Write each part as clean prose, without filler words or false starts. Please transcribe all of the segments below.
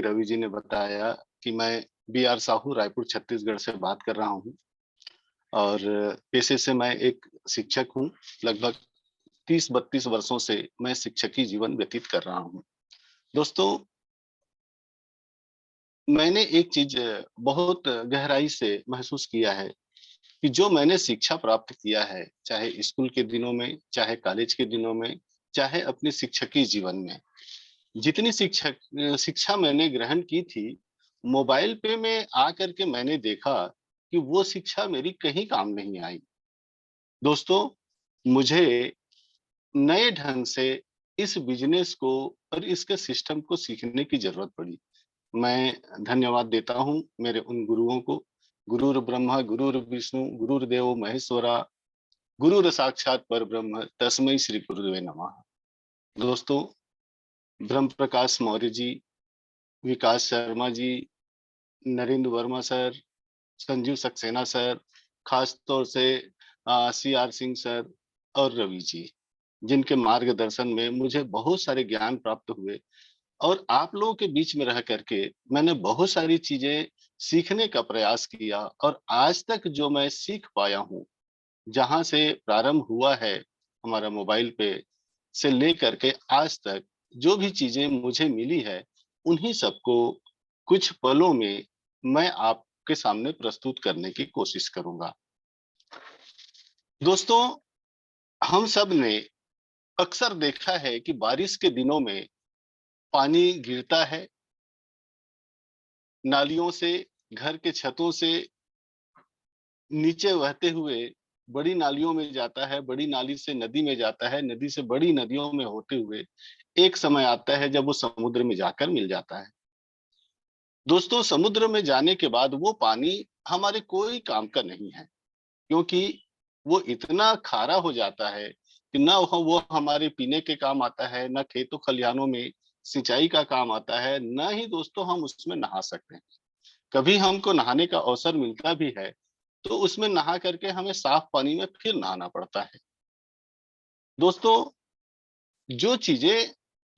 रवि जी ने बताया कि मैं बी आर साहू रायपुर छत्तीसगढ़ से बात कर रहा हूँ और पेशे से मैं एक शिक्षक हूँ। लगभग 30-32 वर्षों से मैं शिक्षकी जीवन व्यतीत कर रहा हूँ। दोस्तों, मैंने एक चीज बहुत गहराई से महसूस किया है कि जो मैंने शिक्षा प्राप्त किया है, चाहे स्कूल के दिनों में, चाहे कॉलेज के दिनों में, चाहे अपने शिक्षकी जीवन में, जितनी शिक्षा मैंने ग्रहण की थी, मोबाइल पे में आकर के मैंने देखा कि वो शिक्षा मेरी कहीं काम नहीं आई। दोस्तों, मुझे नए ढंग से इस बिज़नेस को और इसके सिस्टम को सीखने की ज़रूरत पड़ी। मैं धन्यवाद देता हूँ मेरे उन गुरुओं को, गुरुर् ब्रह्मा, गुरुर्विष्णु, गुरुर्देवो महेश्वरा, गुरुर साक्षात् परब्रह्म, तस्मै श्री गुरुवे नमः। दोस्तों, ब्रह्म प्रकाश मौर्य जी, विकास शर्मा जी, नरेंद्र वर्मा सर, संजीव सक्सेना सर, खास तौर से सी आर सिंह सर और रवि जी, जिनके मार्गदर्शन में मुझे बहुत सारे ज्ञान प्राप्त हुए और आप लोगों के बीच में रह करके मैंने बहुत सारी चीजें सीखने का प्रयास किया और आज तक जो मैं सीख पाया हूँ, जहां से प्रारंभ हुआ है हमारा मोबाइल पे से लेकर के आज तक जो भी चीजें मुझे मिली है, उन्हीं सबको कुछ पलों में मैं आपके सामने प्रस्तुत करने की कोशिश करूंगा। दोस्तों, हम सब ने अक्सर देखा है कि बारिश के दिनों में पानी गिरता है, नालियों से, घर के छतों से नीचे बहते हुए बड़ी नालियों में जाता है, बड़ी नाली से नदी में जाता है, नदी से बड़ी नदियों में होते हुए एक समय आता है जब वो समुद्र में जाकर मिल जाता है। दोस्तों, समुद्र में जाने के बाद वो पानी हमारे कोई काम का नहीं है, क्योंकि वो इतना खारा हो जाता है कि ना वो हमारे पीने के काम आता है, ना खेतों खलिहानों में सिंचाई का काम आता है, ना ही दोस्तों हम उसमें नहा सकते हैं। कभी हमको नहाने का अवसर मिलता भी है, तो उसमें नहा करके हमें साफ पानी में फिर नहाना पड़ता है। दोस्तों, जो चीजें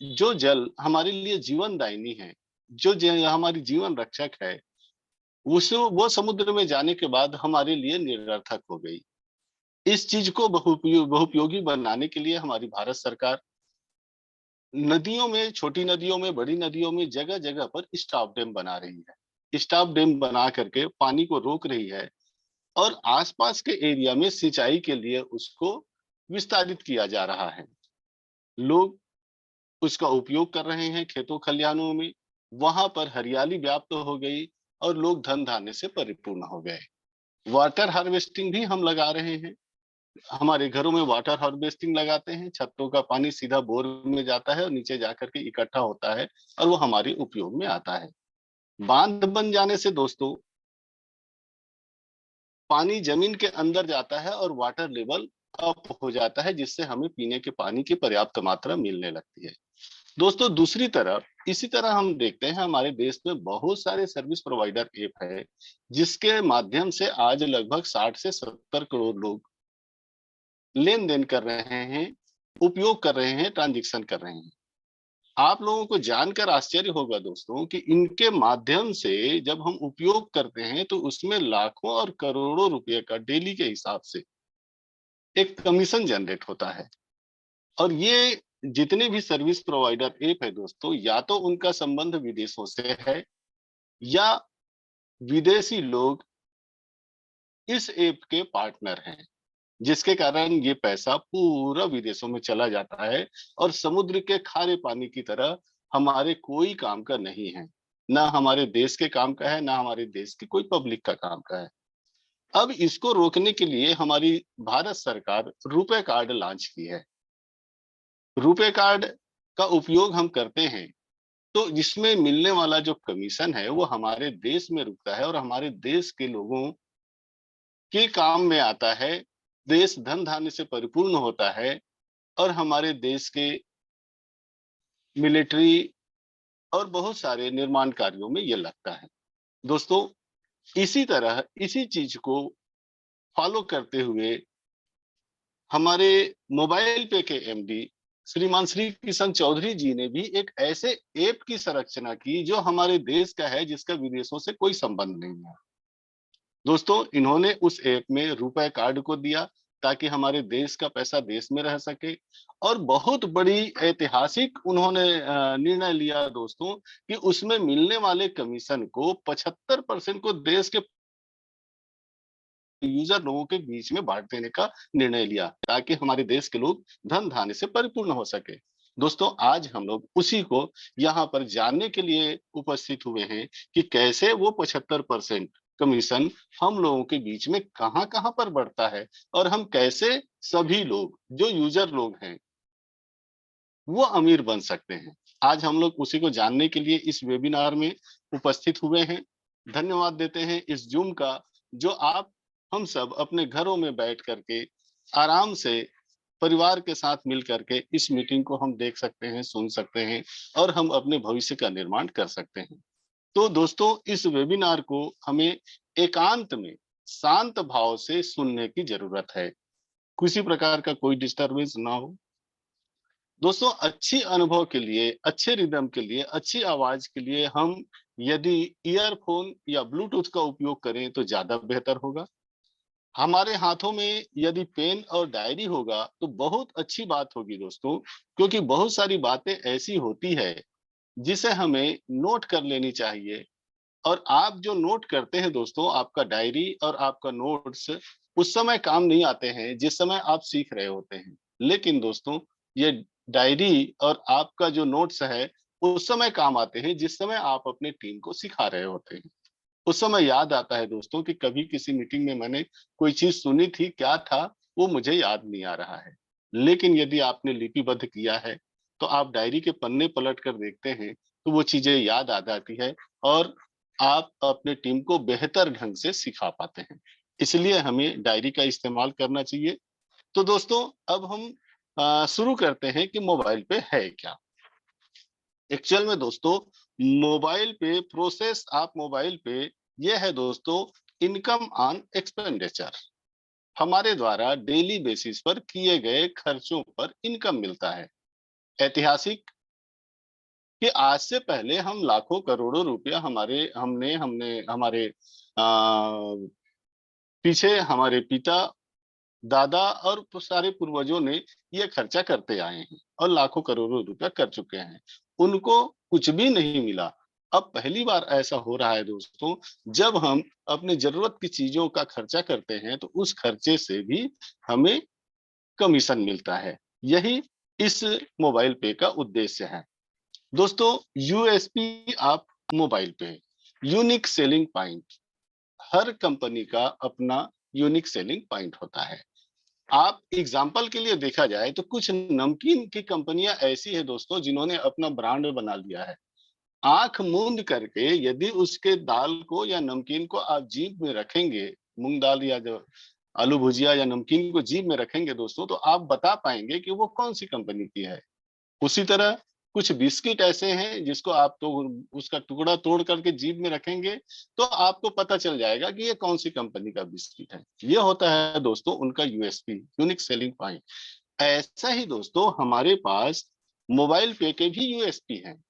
जो जल हमारे लिए जीवनदायिनी है, जो हमारी जीवन रक्षक है, उस वो समुद्र में जाने के बाद हमारे लिए निरर्थक हो गई। इस चीज को बहुपयोगी बनाने के लिए हमारी भारत सरकार नदियों में, छोटी नदियों में, बड़ी नदियों में जगह-जगह पर स्टॉप डैम बना रही है। स्टॉप डैम बना करके पानी को रोक रही है और आसपास के एरिया में सिंचाई के लिए उसको विस्तारित किया जा रहा है। लोग उसका उपयोग कर रहे हैं खेतों खलिहानों में, वहां पर हरियाली व्याप्त हो गई और लोग धन धान्य से परिपूर्ण हो गए। वाटर हार्वेस्टिंग भी हम लगा रहे हैं, हमारे घरों में वाटर हार्वेस्टिंग लगाते हैं, छतों का पानी सीधा बोर में जाता है और नीचे जाकर के इकट्ठा होता है और वो हमारे उपयोग में आता है। बांध बन जाने से दोस्तों पानी जमीन के अंदर जाता है और वाटर लेवल अप हो जाता है, जिससे हमें पीने के पानी की पर्याप्त मात्रा मिलने लगती है। दोस्तों, दूसरी तरफ इसी तरह हम देखते हैं हमारे देश में बहुत सारे सर्विस प्रोवाइडर ऐप है, जिसके माध्यम से आज लगभग 60 से 70 करोड़ लोग लेन देन कर रहे हैं, उपयोग कर रहे हैं, ट्रांजेक्शन कर रहे हैं। आप लोगों को जानकर आश्चर्य होगा दोस्तों कि इनके माध्यम से जब हम उपयोग करते हैं तो उसमें लाखों और करोड़ों रुपए का डेली के हिसाब से एक कमीशन जनरेट होता है। और ये जितने भी सर्विस प्रोवाइडर ऐप है दोस्तों, या तो उनका संबंध विदेशों से है या विदेशी लोग इस ऐप के पार्टनर हैं, जिसके कारण ये पैसा पूरा विदेशों में चला जाता है और समुद्र के खारे पानी की तरह हमारे कोई काम का नहीं है। ना हमारे देश के काम का है, ना हमारे देश की कोई पब्लिक का काम का है। अब इसको रोकने के लिए हमारी भारत सरकार रुपे कार्ड लॉन्च की है। रुपे कार्ड का उपयोग हम करते हैं, तो जिसमें मिलने वाला जो कमीशन है, वो हमारे देश में रुकता है और हमारे देश के लोगों के काम में आता है। देश धन-धान्य से परिपूर्ण होता है और हमारे देश के मिलिट्री और बहुत सारे निर्माण कार्यों में ये लगता है। दोस्तों, इसी तरह इसी चीज को फॉलो करते हुए हमारे मोबाइल पे के एमडी श्रीमान श्री किशन चौधरी जी ने भी एक ऐसे ऐप की संरचना की जो हमारे देश का है, जिसका विदेशों से कोई संबंध नहीं है। दोस्तों, इन्होंने उस ऐप में रुपए कार्ड को दिया ताकि हमारे देश का पैसा देश में रह सके, और बहुत बड़ी ऐतिहासिक उन्होंने निर्णय लिया दोस्तों, कि उसमें मिलने वाले कमीशन को 75% को देश के यूजर लोगों के बीच में बांट देने का निर्णय लिया, ताकि हमारे देश के लोग धन धान्य से परिपूर्ण हो सके। दोस्तों, आज हम लोग उसी को यहाँ पर जानने के लिए उपस्थित हुए हैं कि कैसे वो 75% कमीशन हम लोगों के बीच में कहाँ कहाँ पर बढ़ता है, और हम कैसे सभी लोग जो यूजर लोग हैं वो अमीर बन सकते हैं। आज हम लोग उसी को जानने के लिए इस वेबिनार में उपस्थित हुए हैं। धन्यवाद देते हैं इस जूम का, जो आप हम सब अपने घरों में बैठ करके आराम से परिवार के साथ मिल करके इस मीटिंग को हम देख सकते हैं, सुन सकते हैं, और हम अपने भविष्य का निर्माण कर सकते हैं। तो दोस्तों, इस वेबिनार को हमें एकांत में शांत भाव से सुनने की जरूरत है। किसी प्रकार का कोई डिस्टरबेंस ना हो। दोस्तों, अच्छी अनुभव के लिए, अच्छे रिदम के लिए, अच्छी आवाज के लिए हम यदि ईयरफोन या ब्लूटूथ का उपयोग करें तो ज्यादा बेहतर होगा। हमारे हाथों में यदि पेन और डायरी होगा तो बहुत अच्छी बात होगी दोस्तों, क्योंकि बहुत सारी बातें ऐसी होती है जिसे हमें नोट कर लेनी चाहिए। और आप जो नोट करते हैं दोस्तों, आपका डायरी और आपका नोट्स उस समय काम नहीं आते हैं जिस समय आप सीख रहे होते हैं। लेकिन दोस्तों, ये डायरी और आपका जो नोट्स है उस समय काम आते हैं जिस समय आप अपने टीम को सिखा रहे होते हैं। उस समय याद आता है दोस्तों कि कभी किसी मीटिंग में मैंने कोई चीज सुनी थी, क्या था वो मुझे याद नहीं आ रहा है। लेकिन यदि आपने लिपिबद्ध किया है तो आप डायरी के पन्ने पलट कर देखते हैं तो वो चीजें याद आ जाती है, और आप अपने टीम को बेहतर ढंग से सिखा पाते हैं। इसलिए हमें डायरी का इस्तेमाल करना चाहिए। तो दोस्तों, अब हम शुरू करते हैं कि मोबाइल पे है क्या। एक्चुअल में दोस्तों, मोबाइल पे प्रोसेस, आप मोबाइल पे ये है दोस्तों, इनकम ऑन एक्सपेंडिचर। हमारे द्वारा डेली बेसिस पर किए गए खर्चों पर इनकम मिलता है। ऐतिहासिक कि आज से पहले हम लाखों करोड़ों रुपया हमारे हमने हमने हमारे पीछे हमारे पिता, दादा और सारे पूर्वजों ने ये खर्चा करते आए हैं और लाखों करोड़ों रुपया कर चुके हैं। उनको कुछ भी नहीं मिला। अब पहली बार ऐसा हो रहा है दोस्तों, जब हम अपनी जरूरत की चीजों का खर्चा करते हैं तो उस खर्चे से भी हमें कमीशन मिलता है। यही इस मोबाइल पे का उद्देश्य है। दोस्तों, यूएसपी आप मोबाइल पे, यूनिक सेलिंग पॉइंट। हर कंपनी का अपना यूनिक सेलिंग पॉइंट होता है। आप एग्जाम्पल के लिए देखा जाए तो कुछ नमकीन की कंपनियां ऐसी है दोस्तों, जिन्होंने अपना ब्रांड बना लिया है। आंख मूंद करके यदि उसके दाल को या नमकीन को आप जीभ में रखेंगे, मूंग दाल या जो आलू भुजिया या नमकीन को जीभ में रखेंगे दोस्तों, तो आप बता पाएंगे कि वो कौन सी कंपनी की है। उसी तरह कुछ बिस्किट ऐसे हैं जिसको आप तो उसका टुकड़ा तोड़ करके जीभ में रखेंगे तो आपको पता चल जाएगा कि ये कौन सी कंपनी का बिस्किट है। ये होता है दोस्तों उनका यूएसपी, यूनिक सेलिंग पॉइंट। ऐसा ही दोस्तों हमारे पास मोबाइल पे के भी यूएसपी हैं।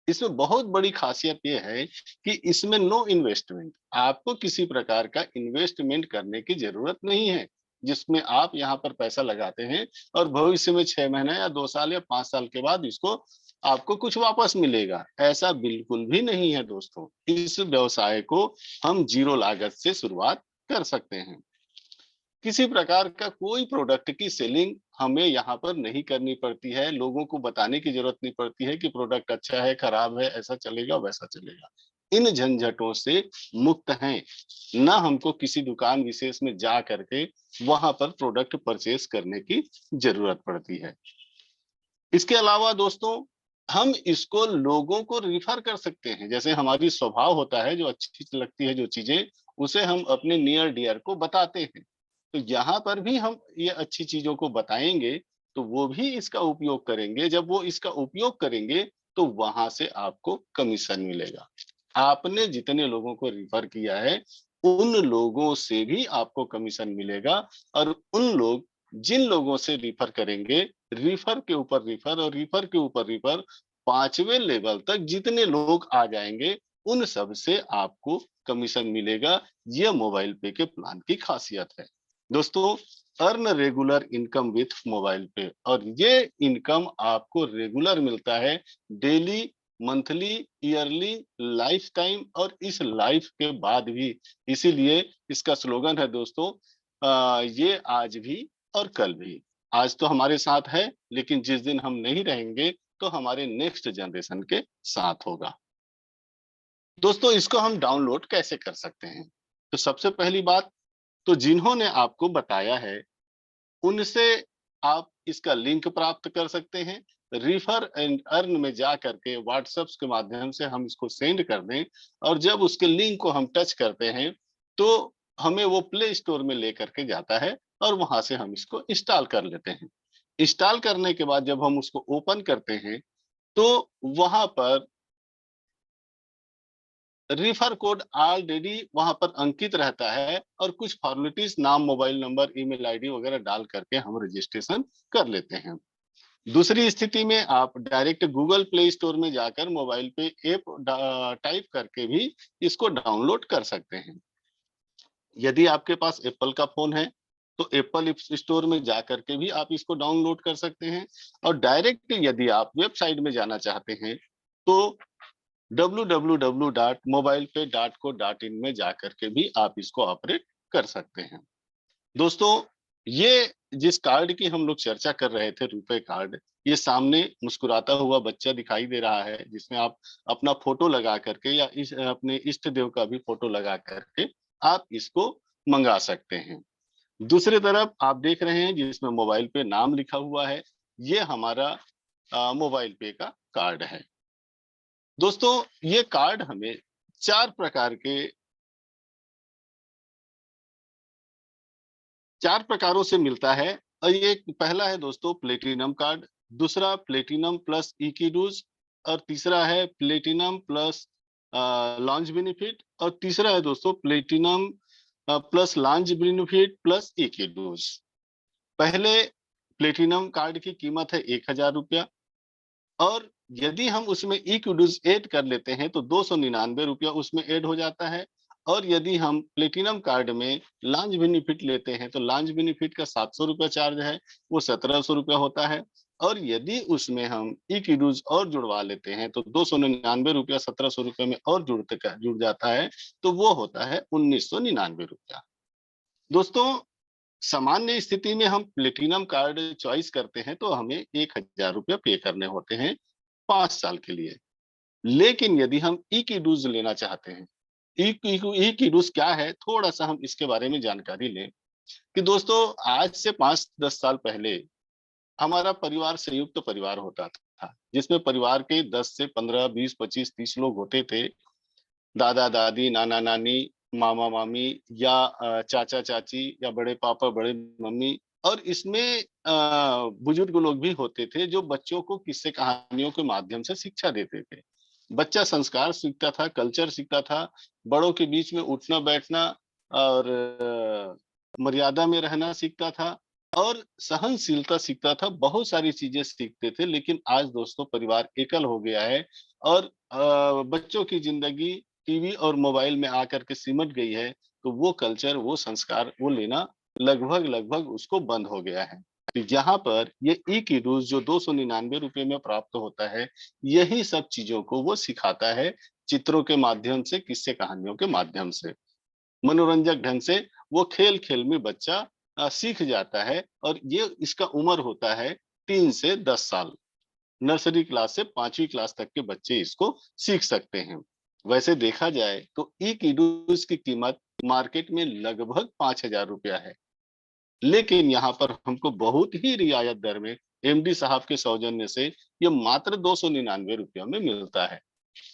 इसमें बहुत बड़ी खासियत ये है कि इसमें नो इन्वेस्टमेंट, आपको किसी प्रकार का इन्वेस्टमेंट करने की जरूरत नहीं है, जिसमें आप यहाँ पर पैसा लगाते हैं और भविष्य में 6 महीने या 2 साल या 5 साल के बाद इसको आपको कुछ वापस मिलेगा। ऐसा बिल्कुल भी नहीं है दोस्तों। इस व्यवसाय को हम जीरो लागत से शुरुआत कर सकते हैं। किसी प्रकार का कोई प्रोडक्ट की सेलिंग हमें यहाँ पर नहीं करनी पड़ती है, लोगों को बताने की जरूरत नहीं पड़ती है कि प्रोडक्ट अच्छा है, खराब है, ऐसा चलेगा, वैसा चलेगा। इन झंझटों से मुक्त हैं। ना हमको किसी दुकान विशेष में जा करके वहां पर प्रोडक्ट परचेस करने की जरूरत पड़ती है। इसके अलावा दोस्तों, हम इसको लोगों को रिफर कर सकते हैं। जैसे हमारी स्वभाव होता है, जो अच्छी लगती है जो चीजें, उसे हम अपने नियर डियर को बताते हैं। तो यहाँ पर भी हम ये अच्छी चीजों को बताएंगे तो वो भी इसका उपयोग करेंगे। जब वो इसका उपयोग करेंगे तो वहां से आपको कमीशन मिलेगा। आपने जितने लोगों को रिफर किया है उन लोगों से भी आपको कमीशन मिलेगा, और उन लोग जिन लोगों से रिफर करेंगे, रिफर के ऊपर रिफर और रिफर के ऊपर रिफर, 5वें लेवल तक जितने लोग आ जाएंगे उन सब से आपको कमीशन मिलेगा। यह मोबाइल पे के प्लान की खासियत है दोस्तों। Earn regular income with mobile पे, और ये इनकम आपको रेगुलर मिलता है, daily, monthly, yearly, life time और इस लाइफ के बाद भी। इसीलिए इसका स्लोगन है दोस्तों, ये आज भी और कल भी। आज तो हमारे साथ है, लेकिन जिस दिन हम नहीं रहेंगे तो हमारे नेक्स्ट जनरेशन के साथ होगा। दोस्तों इसको हम डाउनलोड कैसे कर सकते हैं? तो सबसे पहली बात, तो जिन्होंने आपको बताया है उनसे आप इसका लिंक प्राप्त कर सकते हैं। रिफर एंड अर्न में जा करके व्हाट्सएप के माध्यम से हम इसको सेंड कर दें, और जब उसके लिंक को हम टच करते हैं तो हमें वो प्ले स्टोर में लेकर के जाता है और वहां से हम इसको इंस्टॉल कर लेते हैं। इंस्टॉल करने के बाद जब हम उसको ओपन करते हैं तो वहां पर रिफर कोड ऑलरेडी वहां पर अंकित रहता है, और कुछ फॉर्मेलिटीज, नाम, मोबाइल नंबर, ईमेल आईडी वगैरह डाल करके हम रजिस्ट्रेशन कर लेते हैं। दूसरी स्थिति में आप डायरेक्ट गूगल प्ले स्टोर में जाकर मोबाइल पे ऐप टाइप करके भी इसको डाउनलोड कर सकते हैं। यदि आपके पास एप्पल का फोन है तो एप्पल स्टोर में जा करके भी आप इसको डाउनलोड कर सकते हैं। और डायरेक्ट यदि आप वेबसाइट में जाना चाहते हैं तो www.mobilepay.co.in में जाकर के भी आप इसको ऑपरेट कर सकते हैं। दोस्तों ये जिस कार्ड की हम लोग चर्चा कर रहे थे, रुपए कार्ड, ये सामने मुस्कुराता हुआ बच्चा दिखाई दे रहा है, जिसमें आप अपना फोटो लगा करके या अपने इष्ट देव का भी फोटो लगा करके आप इसको मंगा सकते हैं। दूसरी तरफ आप देख रहे हैं जिसमें मोबाइल पे नाम लिखा हुआ है, ये हमारा मोबाइल पे का कार्ड है। दोस्तों ये कार्ड हमें चार प्रकारों से मिलता है। और ये पहला है दोस्तों प्लेटिनम कार्ड, दूसरा प्लेटिनम प्लस इक्विडूज, और तीसरा है प्लेटिनम प्लस लॉन्च बेनिफिट, और तीसरा है दोस्तों platinum plus launch benefit plus इक्विडूज। पहले प्लेटिनम कार्ड की कीमत है 1,000 रुपया, और यदि हम उसमें इक्विडूज ऐड कर लेते हैं तो 299 रुपया उसमें ऐड हो जाता है। और यदि हम प्लेटिनम कार्ड में लॉन्च बेनिफिट लेते हैं तो लॉन्च बेनिफिट का 700 रुपया चार्ज है, वो 1,700 रुपया होता है। और यदि उसमें हम इक्विडूज और जुड़वा लेते हैं तो 299 रुपया 1,700 रुपये में और जुड़ जाता है, तो वो होता है 1,999 रुपया। दोस्तों सामान्य स्थिति में हम प्लेटिनम कार्ड चॉइस करते हैं तो हमें 1,000 रुपया पे करने होते हैं 5 साल के लिए। लेकिन यदि हम ई की डूज लेना चाहते हैं, ई की डूज क्या है, थोड़ा सा हम इसके बारे में जानकारी लें। कि दोस्तों आज से 5-10 साल पहले हमारा परिवार संयुक्त परिवार होता था, जिसमें परिवार के 10 से 15, 20, 25, 30 लोग होते थे। दादा दादी, नाना नानी, मामा मामी, या चाचा चाची, या बड़े पापा, बड़े मम्मी, और इसमें बुजुर्ग लोग भी होते थे जो बच्चों को किस्से कहानियों के माध्यम से शिक्षा देते थे। बच्चा संस्कार सीखता था, कल्चर सीखता था, बड़ों के बीच में उठना बैठना और मर्यादा में रहना सीखता था, और सहनशीलता सीखता था, बहुत सारी चीजें सीखते थे। लेकिन आज दोस्तों परिवार एकल हो गया है, और बच्चों की जिंदगी टीवी और मोबाइल में आकर के सिमट गई है, तो वो कल्चर, वो संस्कार, वो लेना लगभग लगभग उसको बंद हो गया है। तो यहाँ पर ये ई की डोज जो 299 रुपये में प्राप्त होता है, यही सब चीजों को वो सिखाता है, चित्रों के माध्यम से, किस्से कहानियों के माध्यम से, मनोरंजक ढंग से। वो खेल खेल में बच्चा सीख जाता है, और ये इसका उम्र होता है 3 से 10 साल। नर्सरी क्लास से 5वीं क्लास तक के बच्चे इसको सीख सकते हैं। वैसे देखा जाए तो ई कीडूस की कीमत मार्केट में लगभग 5,000 रुपया है, लेकिन यहाँ पर हमको बहुत ही रियायत दर में एमडी साहब के सौजन्य से ये मात्र 299 रुपया में मिलता है।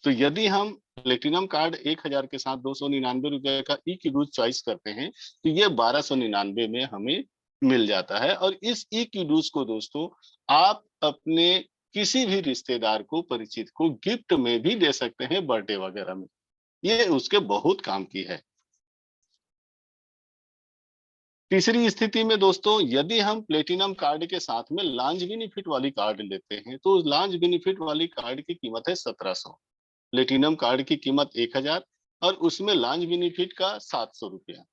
तो यदि हम प्लेटिनम कार्ड 1,000 के साथ 299 रुपए का ई की डूज चॉइस करते हैं तो ये 1,299 में हमें मिल जाता है। और इस ई की डूज को दोस्तों आप अपने किसी भी रिश्तेदार को, परिचित को गिफ्ट में भी दे सकते हैं, बर्थडे वगैरह में, ये उसके बहुत काम की है। तीसरी स्थिति में दोस्तों, यदि हम प्लेटिनम कार्ड के साथ में लॉन्ज बेनिफिट वाली कार्ड लेते हैं, तो लॉन्ज बेनिफिट वाली कार्ड की कीमत है 1700, प्लेटिनम कार्ड की कीमत 1000 और उसमें लॉन्ज बेनिफिट का 700 रुपया।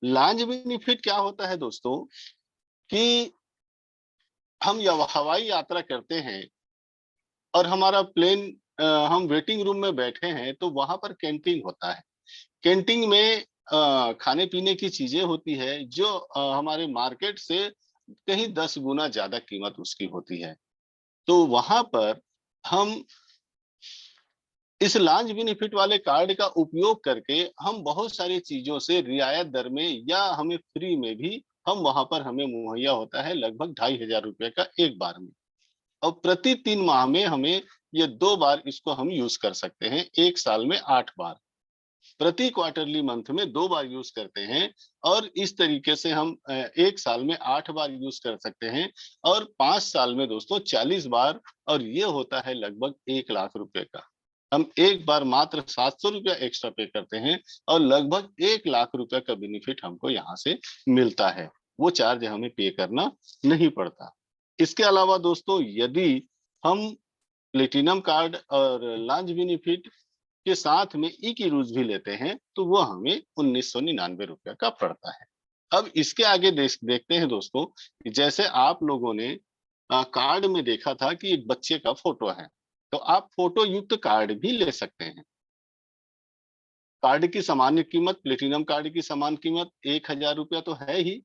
लॉन्ज बेनिफिट क्या होता है दोस्तों कि हम हवाई यात्रा करते हैं और हमारा प्लेन, हम वेटिंग रूम में बैठे हैं, तो वहां पर कैंटीन होता है। कैंटीन में खाने पीने की चीजें होती है जो हमारे मार्केट से कहीं 10 गुना ज्यादा कीमत उसकी होती है। तो वहां पर हम इस लॉन्ज बेनिफिट वाले कार्ड का उपयोग करके हम बहुत सारी चीजों से रियायत दर में या हमें फ्री में भी हम वहां पर हमें मुहैया होता है, लगभग 2500 रुपए का एक बार में। और प्रति 3 माह में हमें ये 2 बार इसको हम यूज कर सकते हैं, एक साल में 8 बार, प्रति क्वार्टरली मंथ में 2 बार यूज करते हैं। और इस तरीके से हम एक साल में 8 बार यूज कर सकते हैं और 5 साल में दोस्तों 40 बार। और ये होता है लगभग 1 लाख रुपए का। हम एक बार मात्र 700 रुपया एक्स्ट्रा पे करते हैं और लगभग 1 लाख रुपए का बेनिफिट हमको यहाँ से मिलता है, वो चार्ज हमें पे करना नहीं पड़ता। इसके अलावा दोस्तों, यदि हम प्लेटिनम कार्ड और लॉन्ज बेनिफिट के साथ में ई की रूज भी लेते हैं, तो वो हमें 1999 रुपया का पड़ता है। अब इसके आगे देखते हैं दोस्तों कि जैसे आप लोगों ने कार्ड में देखा था कि एक बच्चे का फोटो है, तो आप फोटो युक्त कार्ड भी ले सकते हैं। कार्ड की सामान्य कीमत, प्लेटिनम कार्ड की समान कीमत 1000 रुपया तो है ही।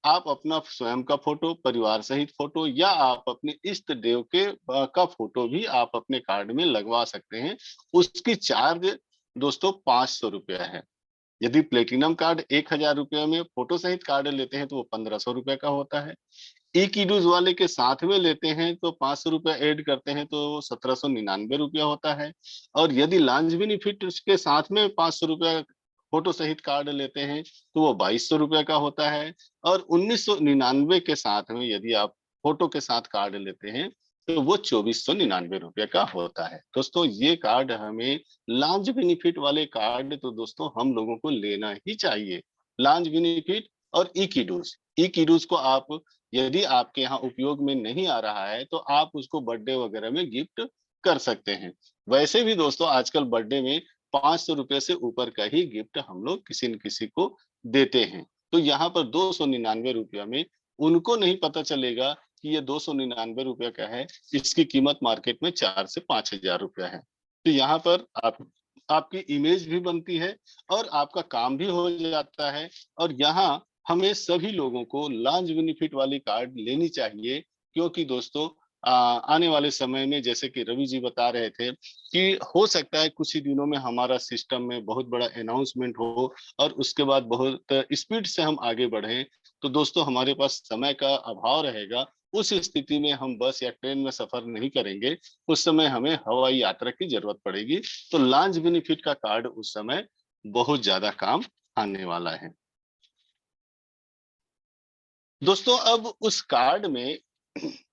आप अपना स्वयं का फोटो, परिवार सहित फोटो या आप अपने इष्ट देव के का फोटो भी आप अपने कार्ड में लगवा सकते हैं। उसकी चार्ज दोस्तों 500 रुपया है। यदि प्लेटिनम कार्ड 1000 रुपये में फोटो सहित कार्ड लेते हैं तो वो 1500 रुपये का होता है। ई कीडूज वाले के साथ में लेते हैं तो 500 रुपया ऐड करते हैं तो 1799 रुपया होता है। और यदि लॉन्ज बेनिफिट के साथ में 500 रुपया फोटो सहित कार्ड लेते हैं तो वो 2200 रुपया का होता है। और 1999 के साथ में यदि आप फोटो के साथ कार्ड लेते हैं तो वो 2499 रुपया का होता है। दोस्तों, ये कार्ड हमें, लॉन्ज बेनिफिट वाले कार्ड तो दोस्तों हम लोगों को लेना ही चाहिए। लॉन्ज बेनिफिट और ई कीडूज को आप, यदि आपके यहाँ उपयोग में नहीं आ रहा है तो आप उसको बर्थडे वगैरह में गिफ्ट कर सकते हैं। वैसे भी दोस्तों आजकल बर्थडे में 500 रुपए से ऊपर का ही गिफ्ट हम लोग किसी न किसी को देते हैं। तो यहाँ पर 299 रुपया में उनको नहीं पता चलेगा कि ये 299 रुपया का है, इसकी कीमत मार्केट में 4 से 5 हजार रुपया है। तो यहाँ पर आपकी इमेज भी बनती है और आपका काम भी हो जाता है। और यहाँ हमें सभी लोगों को लॉन्ज बेनिफिट वाली कार्ड लेनी चाहिए, क्योंकि दोस्तों आने वाले समय में, जैसे कि रवि जी बता रहे थे, कि हो सकता है कुछ ही दिनों में हमारा सिस्टम में बहुत बड़ा अनाउंसमेंट हो और उसके बाद बहुत स्पीड से हम आगे बढ़े, तो दोस्तों हमारे पास समय का अभाव रहेगा। उस स्थिति में हम बस या ट्रेन में सफर नहीं करेंगे, उस समय हमें हवाई यात्रा की जरूरत पड़ेगी। तो लॉन्ज बेनिफिट का कार्ड उस समय बहुत ज्यादा काम आने वाला है। दोस्तों, अब उस कार्ड में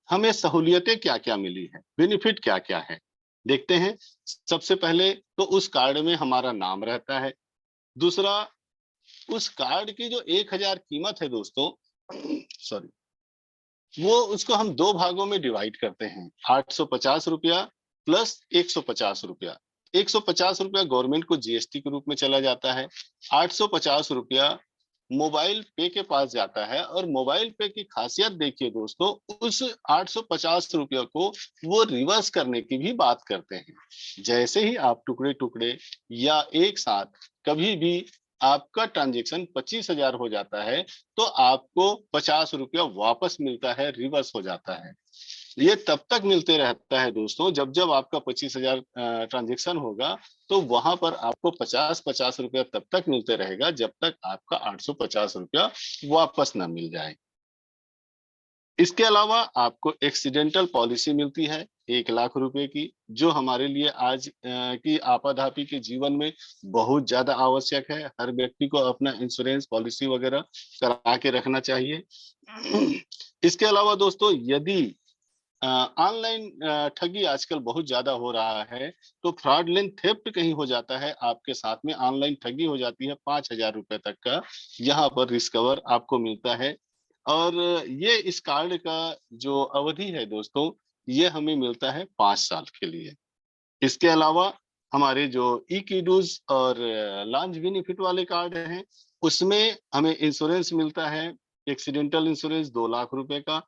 हमें सहूलियतें क्या क्या मिली है, बेनिफिट क्या क्या है, देखते हैं। सबसे पहले तो उस कार्ड में हमारा नाम रहता है। दूसरा, उस कार्ड की जो 1000 कीमत है दोस्तों, सॉरी, वो उसको हम 2 भागों में डिवाइड करते हैं, 850 रुपया प्लस 150 रुपया। 150 रुपया गवर्नमेंट को जीएसटी के रूप में चला जाता है। 850 रुपया मोबाइल पे के पास जाता है। और मोबाइल पे की खासियत देखिए दोस्तों, उस 850 रुपया को वो रिवर्स करने की भी बात करते हैं। जैसे ही आप टुकड़े टुकड़े या एक साथ कभी भी आपका ट्रांजेक्शन 25,000 हो जाता है तो आपको 50 रुपया वापस मिलता है, रिवर्स हो जाता है। ये तब तक मिलते रहता है दोस्तों, जब जब आपका 25,000 ट्रांजेक्शन होगा, तो वहां पर आपको 50-50 रुपया तब तक मिलते रहेगा जब तक आपका 850 रुपया वापस ना मिल जाए। इसके अलावा आपको एक्सीडेंटल पॉलिसी मिलती है 1 लाख रुपए की, जो हमारे लिए आज की आपाधापी के जीवन में बहुत ज्यादा आवश्यक है। हर व्यक्ति को अपना इंश्योरेंस पॉलिसी वगैरह करा के रखना चाहिए। इसके अलावा दोस्तों, यदि ऑनलाइन ठगी आजकल बहुत ज़्यादा हो रहा है, तो फ्रॉडलेंस थेफ्ट कहीं हो जाता है आपके साथ में, ऑनलाइन ठगी हो जाती है 5,000 रुपए तक का, यहाँ पर रिस्कवर आपको मिलता है। और ये इस कार्ड का जो अवधि है दोस्तों, ये हमें मिलता है 5 साल के लिए। इसके अलावा हमारे जो ई-कीडूज़ और लॉन्च बेनिफिट वाले कार्ड हैं, उसमें हमें इंश्योरेंस मिलता है, एक्सीडेंटल इंश्योरेंस 2 लाख रुपए का।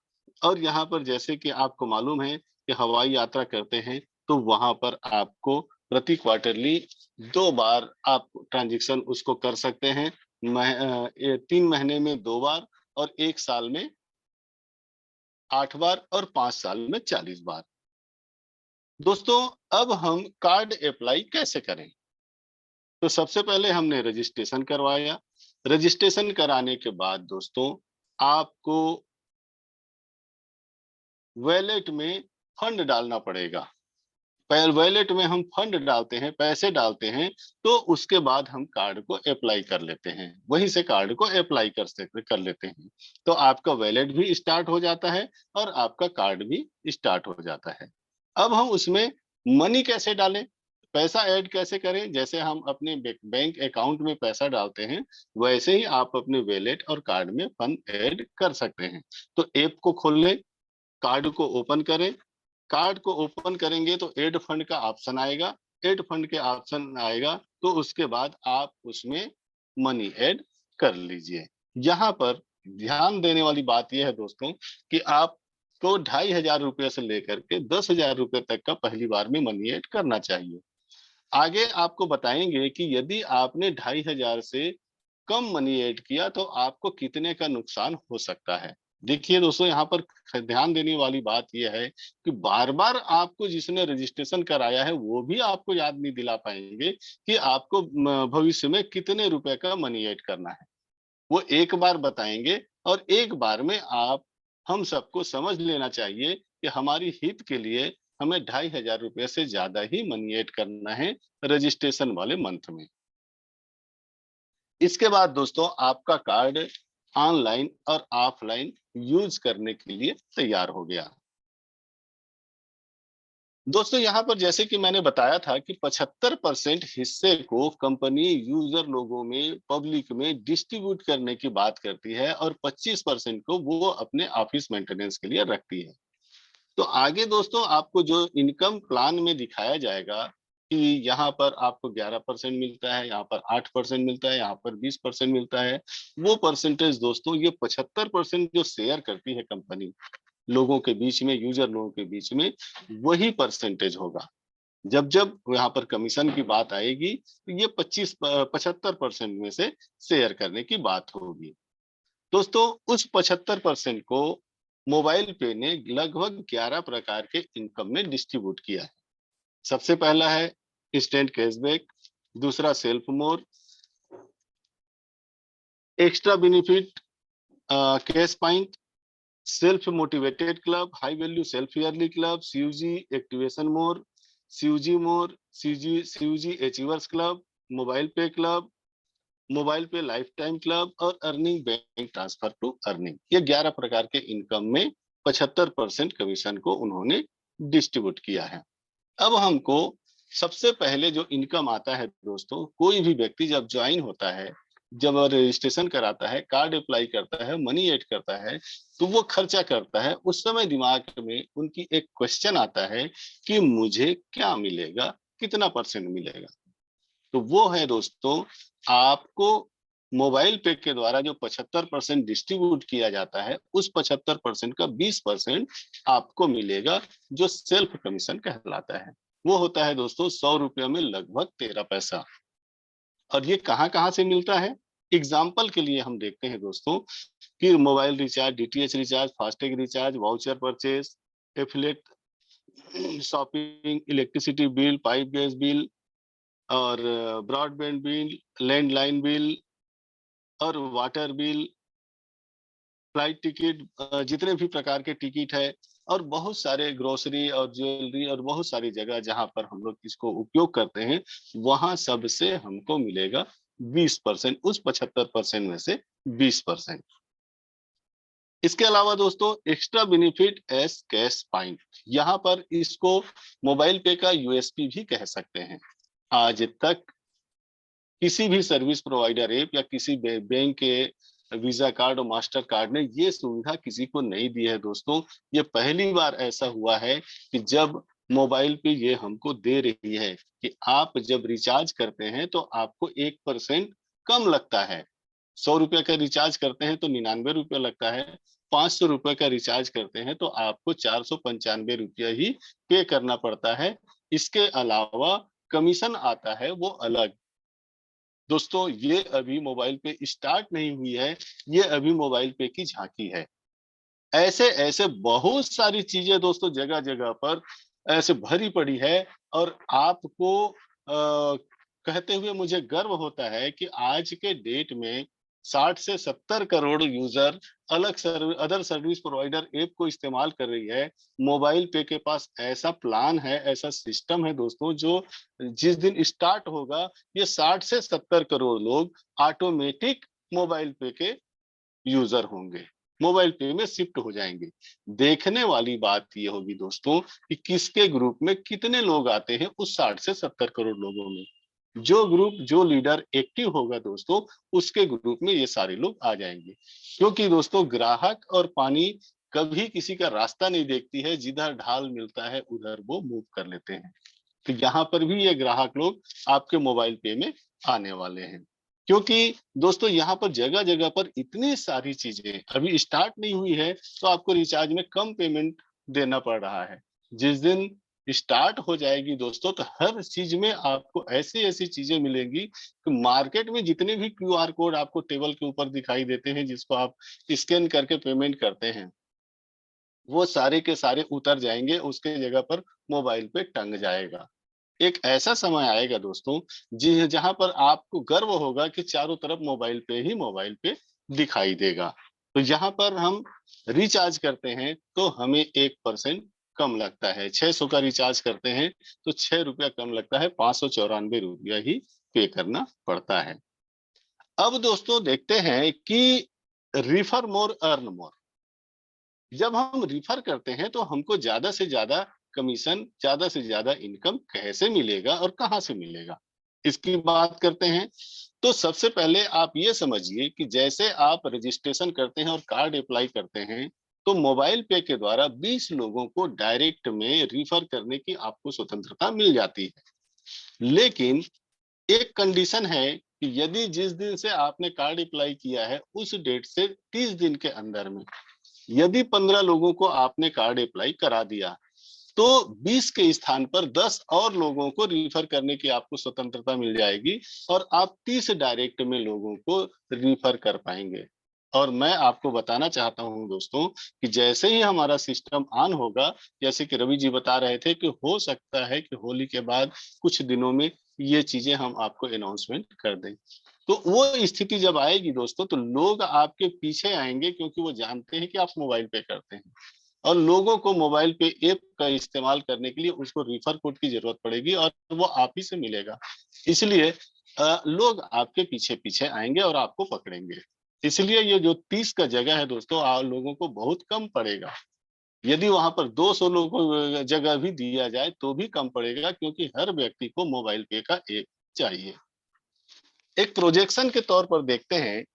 और यहाँ पर जैसे कि आपको मालूम है कि हवाई यात्रा करते हैं, तो वहाँ पर आपको प्रति क्वार्टरली 2 बार आप ट्रांज़ैक्शन उसको कर सकते हैं। ये 3 महीने में 2 बार और 1 साल में 8 बार और 5 साल में 40 बार। दोस्तों, अब हम कार्ड अप्लाई कैसे करें? तो सबसे पहले हमने रजिस्ट्रेशन करवाया। रजिस्ट्रेशन कराने के बाद दोस्तों, आपको वॉलेट में फंड डालना पड़ेगा। वॉलेट में हम फंड डालते हैं, पैसे डालते हैं, तो उसके बाद हम कार्ड को अप्लाई कर लेते हैं। वहीं से कार्ड को अप्लाई कर लेते हैं। तो आपका वॉलेट भी स्टार्ट हो जाता है और आपका कार्ड भी स्टार्ट हो जाता है। अब हम उसमें मनी कैसे डालें? पैसा ऐड कैसे करें? जैसे हम अपने बैंक अकाउंट में पैसा डालते हैं, वैसे ही आप अपने वॉलेट और कार्ड में फंड ऐड कर सकते हैं। तो ऐप को खोल लें, कार्ड को ओपन करें। कार्ड को ओपन करेंगे तो ऐड फंड का ऑप्शन आएगा। ऐड फंड के ऑप्शन आएगा तो उसके बाद आप उसमें मनी ऐड कर लीजिए। यहाँ पर ध्यान देने वाली बात ये है दोस्तों कि आपको 2,500 रुपए से लेकर के 10,000 रुपए तक का पहली बार में मनी ऐड करना चाहिए। आगे आपको बताएँगे कि यदि आपने 2,500 से कम मनी ऐड किया तो आपको कितने का नुकसान हो सकता है। देखिए दोस्तों, यहाँ पर ध्यान देने वाली बात ये है कि बार-बार आपको जिसने रजिस्ट्रेशन कराया है वो भी आपको याद नहीं दिला पाएँगे कि आपको भविष्य में कितने रुपए का मनी ऐड करना है। वो एक बार बताएँगे और एक बार में आप हम सबको समझ लेना चाहिए कि हमारी हित के लिए हमें 2,500 रुपए से ज़्यादा ही मनी ऐड करना है रजिस्ट्रेशन वाले मंथ में। इसके बाद दोस्तों आपका कार्ड ऑनलाइन और ऑफलाइन यूज़ करने के लिए तैयार हो गया। दोस्तों यहाँ पर जैसे कि मैंने बताया था कि 75% हिस्से को कंपनी यूजर लोगों में, पब्लिक में डिस्ट्रीब्यूट करने की बात करती है और 25% को वो अपने ऑफिस मेंटेनेंस के लिए रखती है। तो आगे दोस्तों आपको जो इनकम प्लान में दिखाया जाएगा कि यहाँ पर आपको 11% मिलता है, यहाँ पर 8% मिलता है, यहाँ पर 20% मिलता है। वो परसेंटेज दोस्तों ये 75% जो शेयर करती है कंपनी लोगों के बीच में, यूजर लोगों के बीच में, वही परसेंटेज होगा। जब-जब यहाँ पर कमीशन की बात आएगी, तो ये 75% में से शेयर करने की बात होगी। दोस्तों, उस 75% को मोबाइल पे ने लगभग 11 प्रकार के इनकम में डिस्ट्रीब्यूट किया है। सबसे पहला है इंस्टेंट कैशबैक, दूसरा self more, extra benefit cash point, self motivated club, high value self yearly club, CUG activation more, CUG more, CUG achievers club, mobile pay club, mobile pay lifetime club और earning bank transfer to earning. ये 11 प्रकार के income में 75% commission को उन्होंने distribute किया है। अब हमको सबसे पहले जो इनकम आता है दोस्तों, कोई भी व्यक्ति जब ज्वाइन होता है, जब रजिस्ट्रेशन कराता है, कार्ड अप्लाई करता है, मनी ऐड करता है, तो वो खर्चा करता है। उस समय दिमाग में उनकी एक क्वेश्चन आता है कि मुझे क्या मिलेगा? कितना परसेंट मिलेगा? तो वो है दोस्तों, आपको मोबाइल पे के द्वारा जो 75% डिस्ट्रीब्यूट किया जाता है, उस 75% का 20% आपको मिलेगा, जो सेल्फ कमीशन कहलाता है। वो होता है दोस्तों ₹100 में लगभग 13 पैसा। और ये कहाँ-कहाँ से मिलता है? एग्ज़ाम्पल के लिए हम देखते हैं दोस्तों कि mobile recharge, DTH recharge, FASTag recharge, voucher purchase, affiliate shopping, electricity bill, pipe gas bill और ब्रॉडबैंड बिल, लैंडलाइन बिल और वाटर बिल, फ्लाइट टिकट, जितने भी प्रकार के टिकट है और बहुत सारे ग्रोसरी और ज्वेलरी और बहुत सारी जगह जहाँ पर हम लोग इसको उपयोग करते हैं, वहाँ सबसे हमको मिलेगा 20%, उस 75% में से 20%। इसके अलावा दोस्तों extra benefit S cash point, यहाँ पर इसको मोबाइल पे का यूएसपी भी कह सकते हैं। आज तक किसी भी सर्विस प्रोवाइडर ऐप या किसी बैंक के वीजा कार्ड और मास्टर कार्ड ने ये सुविधा किसी को नहीं दी है दोस्तों। ये पहली बार ऐसा हुआ है कि जब मोबाइल पे ये हमको दे रही है कि आप जब रिचार्ज करते हैं तो आपको 1% कम लगता है। 100 रुपए का रिचार्ज करते हैं तो 99 रुपया लगता है। 500 रुपए का रिचार्ज करते हैं तो आपको 495 रुपया ही पे करना पड़ता है। इसके अलावा कमीशन आता है वो अलग। दोस्तों ये अभी मोबाइल पे स्टार्ट नहीं हुई है, ये अभी मोबाइल पे की झांकी है। ऐसे ऐसे बहुत सारी चीजें दोस्तों जगह जगह पर ऐसे भरी पड़ी है। और आपको कहते हुए मुझे गर्व होता है कि आज के डेट में 60 से 70 crore user other service provider app को इस्तेमाल कर रही है। मोबाइल पे के पास ऐसा प्लान है, ऐसा सिस्टम है दोस्तों, जो जिस दिन स्टार्ट होगा ये 60 से 70 करोड़ लोग ऑटोमेटिक मोबाइल पे के यूजर होंगे, मोबाइल पे में शिफ्ट हो जाएंगे। देखने वाली बात ये होगी दोस्तों कि किसके ग्रुप में कितने लोग आते हैं उस 60 से 70 करोड़ लोगों में। जो ग्रुप जो लीडर एक्टिव होगा दोस्तों उसके ग्रुप में ये सारे लोग आ जाएंगे। क्योंकि दोस्तों ग्राहक और पानी कभी किसी का रास्ता नहीं देखती है, जिधर ढाल मिलता है उधर वो मूव कर लेते हैं। तो यहाँ पर भी ये ग्राहक लोग आपके मोबाइल पे में आने वाले हैं। क्योंकि दोस्तों यहाँ पर जगह जगह पर इतनी सारी चीजें अभी स्टार्ट नहीं हुई है तो आपको रिचार्ज में कम पेमेंट देना पड़ रहा है। जिस दिन स्टार्ट हो जाएगी दोस्तों तो हर चीज में आपको ऐसी ऐसी चीजें मिलेंगी कि मार्केट में जितने भी क्यूआर कोड आपको टेबल के ऊपर दिखाई देते हैं जिसको आप स्कैन करके पेमेंट करते हैं, वो सारे के सारे उतर जाएंगे, उसके जगह पर मोबाइल पे टंग जाएगा। एक ऐसा समय आएगा दोस्तों जी जहां पर आपको गर्व होगा कि चारों तरफ मोबाइल पे ही मोबाइल पे दिखाई देगा। तो यहाँ पर हम रिचार्ज करते हैं तो हमें 1% कम लगता है। 600 का रिचार्ज करते हैं तो 6 रुपया कम लगता है, 594 रुपया ही पे करना पड़ता है। अब दोस्तों देखते हैं कि रिफर मोर अर्न मोर, जब हम रिफर करते हैं तो हमको ज्यादा से ज्यादा कमीशन, ज्यादा से ज्यादा इनकम कैसे मिलेगा और कहां से मिलेगा, इसकी बात करते हैं। तो सबसे पहले आप ये समझिए कि जैसे आप रजिस्ट्रेशन करते हैं और कार्ड अप्लाई करते हैं तो मोबाइल पे के द्वारा 20 लोगों को डायरेक्ट में रिफर करने की आपको स्वतंत्रता मिल जाती है। लेकिन एक कंडीशन है कि यदि जिस दिन से आपने कार्ड अप्लाई किया है उस डेट से 30 दिन के अंदर में यदि 15 लोगों को आपने कार्ड अप्लाई करा दिया तो 20 के स्थान पर 10 और लोगों को रिफर करने की आपको स्वतंत्रता मिल जाएगी और आप 30 डायरेक्ट में लोगों को रिफर कर पाएंगे। और मैं आपको बताना चाहता हूं दोस्तों कि जैसे ही हमारा सिस्टम ऑन होगा, जैसे कि रवि जी बता रहे थे कि हो सकता है कि होली के बाद कुछ दिनों में ये चीजें हम आपको अनाउंसमेंट कर दें। तो वो स्थिति जब आएगी दोस्तों तो लोग आपके पीछे आएंगे क्योंकि वो जानते हैं कि आप मोबाइल पे करते हैं। और लोगों को मोबाइल पे ऐप का इस्तेमाल करने के लिए उसको रिफर कोड की जरूरत पड़ेगी और वो आप ही से मिलेगा। इसलिए लोग आपके पीछे पीछे आएंगे और आपको पकड़ेंगे। इसलिए ये जो 30 का जगह है दोस्तों लोगों को बहुत कम पड़ेगा। यदि वहां पर 200 लोगों को जगह भी दिया जाए तो भी कम पड़ेगा, क्योंकि हर व्यक्ति को मोबाइल पे का ऐप चाहिए। एक प्रोजेक्शन के तौर पर देखते हैं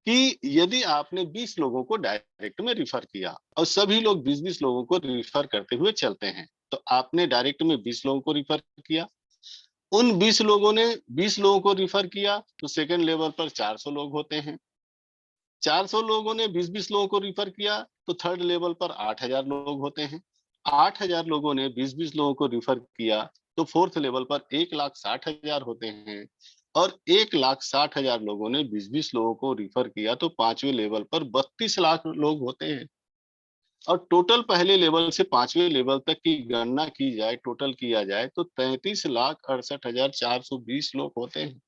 कि यदि आपने 20 लोगों को डायरेक्ट में रिफर किया और सभी लोग 20-20 लोगों को रिफर करते हुए चलते हैं, तो आपने डायरेक्ट में 20 लोगों को रिफर किया। उन 20 लोगों ने 20 लोगों को रिफर किया तो सेकंड लेवल पर 400 लोग होते हैं। 400 लोगों ने 20-20 लोगों को रिफर किया तो थर्ड लेवल पर 8,000 लोग होते हैं। 8,000 लोगों ने 20-20 लोगों को रिफर किया तो फोर्थ लेवल पर 1,60,000 होते हैं। और 1,60,000 लोगों ने 20-20 लोगों को रिफर किया तो पांचवें लेवल पर 32 लाख लोग होते हैं। और टोटल पहले लेवल से पांचवें लेवल तक की गणना की जाए, टोटल किया जाए तो 33,68,420 लोग होते हैं।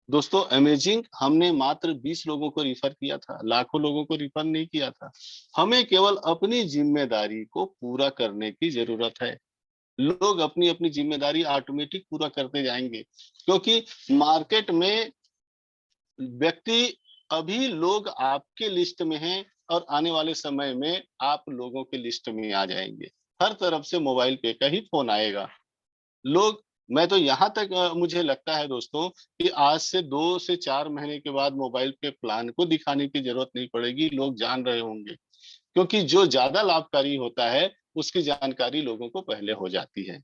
दोस्तों अमेजिंग, हमने मात्र 20 लोगों को रिफर किया था, लाखों लोगों को रिफर नहीं किया था। हमें केवल अपनी जिम्मेदारी को पूरा करने की जरूरत है। लोग अपनी अपनी जिम्मेदारी ऑटोमेटिक पूरा करते जाएंगे, क्योंकि मार्केट में व्यक्ति अभी लोग आपके लिस्ट में हैं और आने वाले समय में आप लोगों के लिस्ट में आ जाएंगे। हर तरफ से मोबाइल पे का ही फोन आएगा। लोग, मैं तो यहाँ तक मुझे लगता है दोस्तों कि आज से 2 से 4 महीने के बाद मोबाइल पे प्लान को दिखाने की जरूरत नहीं पड़ेगी, लोग जान रहे होंगे। क्योंकि जो ज्यादा लाभकारी होता है उसकी जानकारी लोगों को पहले हो जाती है।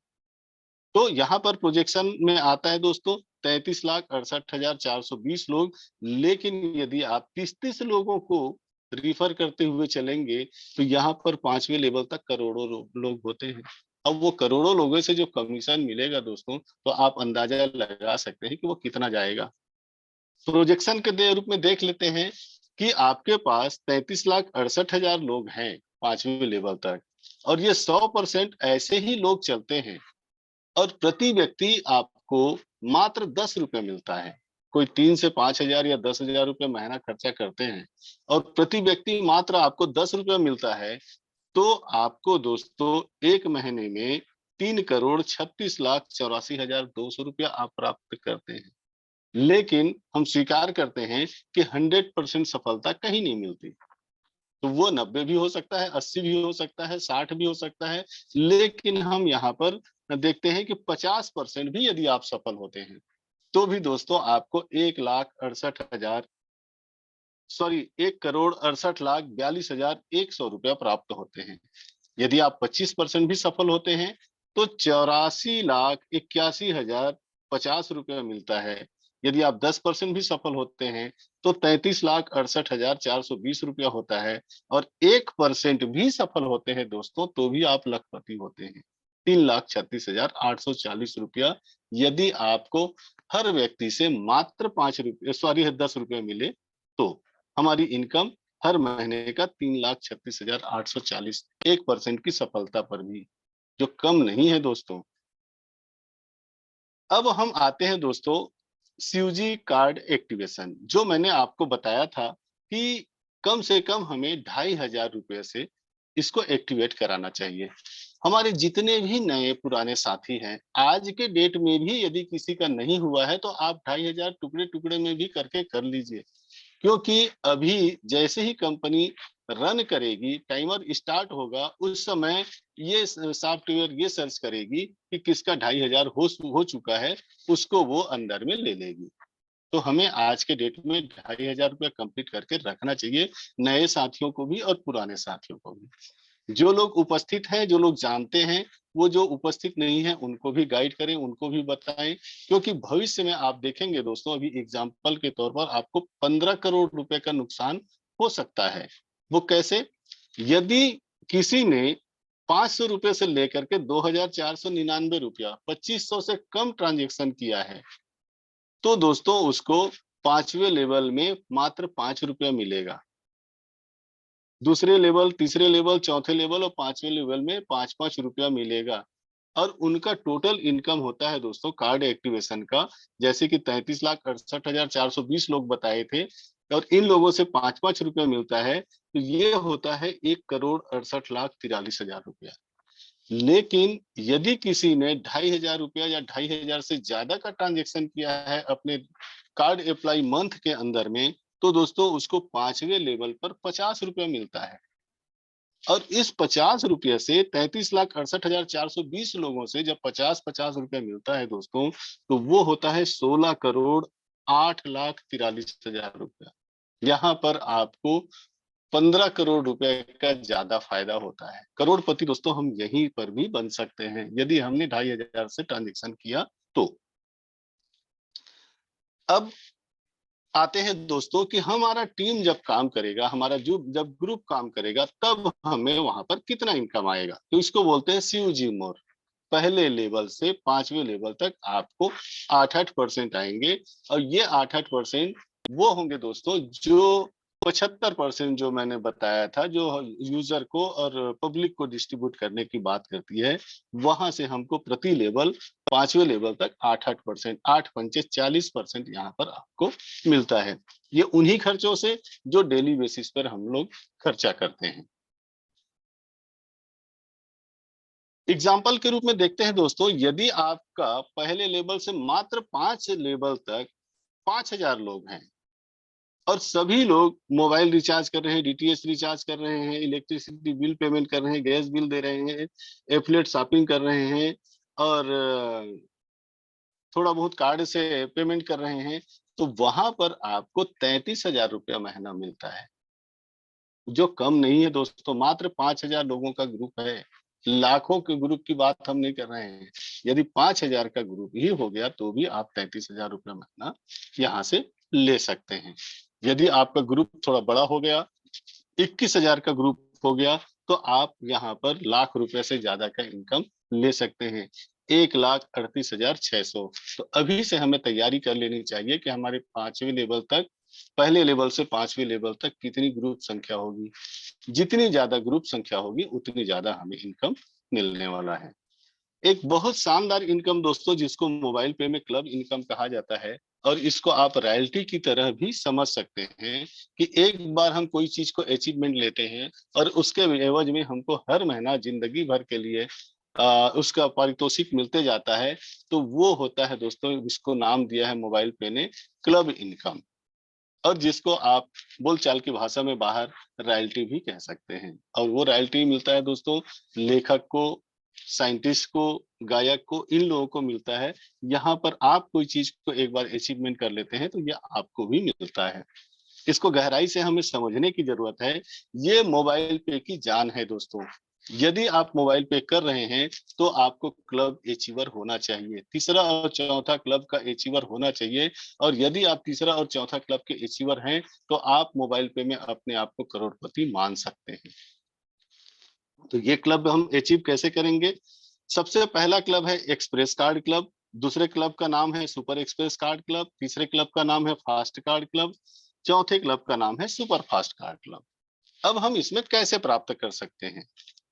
तो यहाँ पर प्रोजेक्शन में आता है दोस्तों 33,68,420 लोग। लेकिन यदि आप 30-30 लोगों को रिफर करते हुए चलेंगे तो यहाँ पर 5वें लेवल तक करोड़ों लोग होते हैं। अब वो करोड़ों लोगों से जो कमीशन मिलेगा दोस्तों, तो आप अंदाजा लगा सकते हैं कि वो कितना जाएगा। प्रोजेक्शन के रूप में देख लेते हैं कि आपके पास 33,68,000 लोग हैं 5वें लेवल तक, और ये 100% ऐसे ही लोग चलते हैं, और प्रति व्यक्ति आपको मात्र 10 रुपए मिलता है। कोई 3 से 5 हजार या 10 हजार रुपये महीना खर्चा करते हैं, और प्रति व्यक्ति मात्र आपको 10 रुपये मिलता है। तो आपको दोस्तों एक महीने में 3,36,84,200 रुपया आप प्राप्त करते हैं। लेकिन हम स्वीकार करते हैं कि 100% सफलता कहीं नहीं मिलती। तो वो 90 भी हो सकता है, 80 भी हो सकता है, 60 भी हो सकता है। लेकिन हम यहाँ पर देखते हैं कि 50% भी यदि आप सफल होते हैं तो भी दोस्तों आपको 1,68,42,142,100 रुपया प्राप्त होते हैं। यदि आप 25% भी सफल होते हैं तो 84,81,050 रुपया मिलता है। यदि आप 10% भी सफल होते हैं तो 33,68,420 रुपया होता है। और 1% भी सफल होते हैं दोस्तों तो भी आप लखपति होते हैं, 3,36,840 रुपया। यदि आपको हर व्यक्ति से मात्र 10 रुपये मिले तो हमारी इनकम हर महीने का 3,36,840, 1% की सफलता पर भी, जो कम नहीं है दोस्तों। अब हम आते हैं दोस्तों सीयूजी कार्ड एक्टिवेशन, जो मैंने आपको बताया था कि कम से कम हमें 2,500 रुपये से इसको एक्टिवेट कराना चाहिए। हमारे जितने भी नए पुराने साथी हैं, आज के डेट में भी यदि किसी का नहीं हुआ है तो आप 2,500 टुकड़े टुकड़े में भी करके कर लीजिए। क्योंकि अभी जैसे ही कंपनी रन करेगी, टाइमर स्टार्ट होगा, उस समय ये सॉफ्टवेयर ये सर्च करेगी कि किसका 2,500 हो चुका है, उसको वो अंदर में ले लेगी। तो हमें आज के डेट में 2,500 रुपया कंप्लीट करके रखना चाहिए, नए साथियों को भी और पुराने साथियों को भी। जो लोग उपस्थित हैं, जो लोग जानते हैं, वो जो उपस्थित नहीं है उनको भी गाइड करें, उनको भी बताएं। क्योंकि भविष्य में आप देखेंगे दोस्तों, अभी एग्जाम्पल के तौर पर आपको 15 करोड़ रुपए का नुकसान हो सकता है। वो कैसे? यदि किसी ने 500 रुपए से लेकर के 2,499 रुपया, 2500 से कम ट्रांजेक्शन किया है, तो दोस्तों उसको 5वें लेवल में मात्र 5 रुपया मिलेगा। दूसरे लेवल, तीसरे लेवल, चौथे लेवल और 5वें लेवल में 5-5 रुपया मिलेगा। और उनका टोटल इनकम होता है दोस्तों कार्ड एक्टिवेशन का, जैसे कि 33,68,420 लोग बताए थे, और इन लोगों से 5-5 रुपया मिलता है, तो ये होता है 1,68,43,000 रुपया। लेकिन यदि किसी ने 2,500 रुपया या 2,500 से ज्यादा का ट्रांजेक्शन किया है अपने कार्ड अप्लाई मंथ के अंदर में, तो दोस्तों उसको 5वें लेवल पर 50 रुपया मिलता है। और इस 50 रुपये से 33,68,420 लोगों से जब 50-50 रुपया मिलता है दोस्तों, तो वो होता है 16,08,43,000 रुपया। यहाँ पर आपको 15 करोड़ रुपए का ज्यादा फायदा होता है। करोड़पति दोस्तों हम यहीं पर भी बन सकते हैं यदि हमने 2,500 से ट्रांजेक्शन किया तो। अब आते हैं दोस्तों कि हमारा टीम जब काम करेगा, हमारा जो जब ग्रुप काम करेगा, तब हमें वहां पर कितना इनकम आएगा, तो इसको बोलते हैं सीयूजी मोर। पहले लेवल से 5वें लेवल तक आपको 8-8% आएंगे। और ये 8-8% वो होंगे दोस्तों जो 75% जो मैंने बताया था, जो यूजर को और पब्लिक को डिस्ट्रीब्यूट करने की बात करती है, वहां से हमको प्रति लेवल 5वें लेवल तक 8-8%, 8-5-40% यहाँ पर आपको मिलता है। ये उन्हीं खर्चों से जो डेली बेसिस पर हम लोग खर्चा करते हैं। एग्जाम्पल के रूप में देखते हैं दोस्तों, यदि आपका पहले लेवल से मात्र 5 लेवल तक 5,000 लोग हैं, और सभी लोग मोबाइल रिचार्ज कर रहे हैं, डीटीएच रिचार्ज कर रहे हैं, इलेक्ट्रिसिटी बिल पेमेंट कर रहे हैं, गैस बिल दे रहे हैं, एफलेट शॉपिंग कर रहे हैं और थोड़ा बहुत कार्ड से पेमेंट कर रहे हैं, तो वहां पर आपको 33,000 रुपया महीना मिलता है, जो कम नहीं है दोस्तों। मात्र 5,000 लोगों का ग्रुप है, लाखों के ग्रुप की बात हम नहीं कर रहे हैं। यदि 5,000 का ग्रुप ही हो गया तो भी आप 33,000 रुपया महीना यहाँ से ले सकते हैं। यदि आपका ग्रुप थोड़ा बड़ा हो गया, 21,000 का ग्रुप हो गया, तो आप यहाँ पर लाख रुपए से ज्यादा का इनकम ले सकते हैं। 1,38,600। तो अभी से हमें तैयारी कर लेनी चाहिए कि हमारे 5वें लेवल तक, पहले लेवल से 5वें लेवल तक कितनी ग्रुप संख्या होगी। जितनी ज्यादा ग्रुप संख्या होगी उतनी ज्यादा हमें इनकम मिलने वाला है। एक बहुत शानदार इनकम दोस्तों, जिसको मोबाइल पे में क्लब इनकम कहा जाता है, और इसको आप रॉयल्टी की तरह भी समझ सकते हैं कि एक बार हम कोई चीज को अचीवमेंट लेते हैं और उसके एवज में हमको हर महीना जिंदगी भर के लिए उसका पारितोषिक मिलते जाता है। तो वो होता है दोस्तों, इसको नाम दिया है मोबाइल पे ने क्लब इनकम, और जिसको आप बोलचाल की भाषा में बाहर रॉयल्टी भी कह सकते हैं। और वो रॉयल्टी मिलता है दोस्तों लेखक को, साइंटिस्ट को, गायक को, इन लोगों को मिलता है। यहाँ पर आप कोई चीज को एक बार अचीवमेंट कर लेते हैं तो ये आपको भी मिलता है। इसको गहराई से हमें समझने की जरूरत है। ये मोबाइल पे की जान है दोस्तों। यदि आप मोबाइल पे कर रहे हैं तो आपको क्लब अचीवर होना चाहिए, तीसरा और चौथा क्लब का अचीवर होना चाहिए। और यदि आप तीसरा और चौथा क्लब के अचीवर हैं तो आप मोबाइल पे में अपने आप को करोड़पति मान सकते हैं। तो ये क्लब हम अचीव कैसे करेंगे? सबसे पहला क्लब है एक्सप्रेस कार्ड क्लब, दूसरे क्लब का नाम है सुपर एक्सप्रेस कार्ड क्लब, तीसरे क्लब का नाम है फास्ट कार्ड क्लब, चौथे क्लब का नाम है सुपर फास्ट कार्ड क्लब। अब हम इसमें कैसे प्राप्त कर सकते हैं?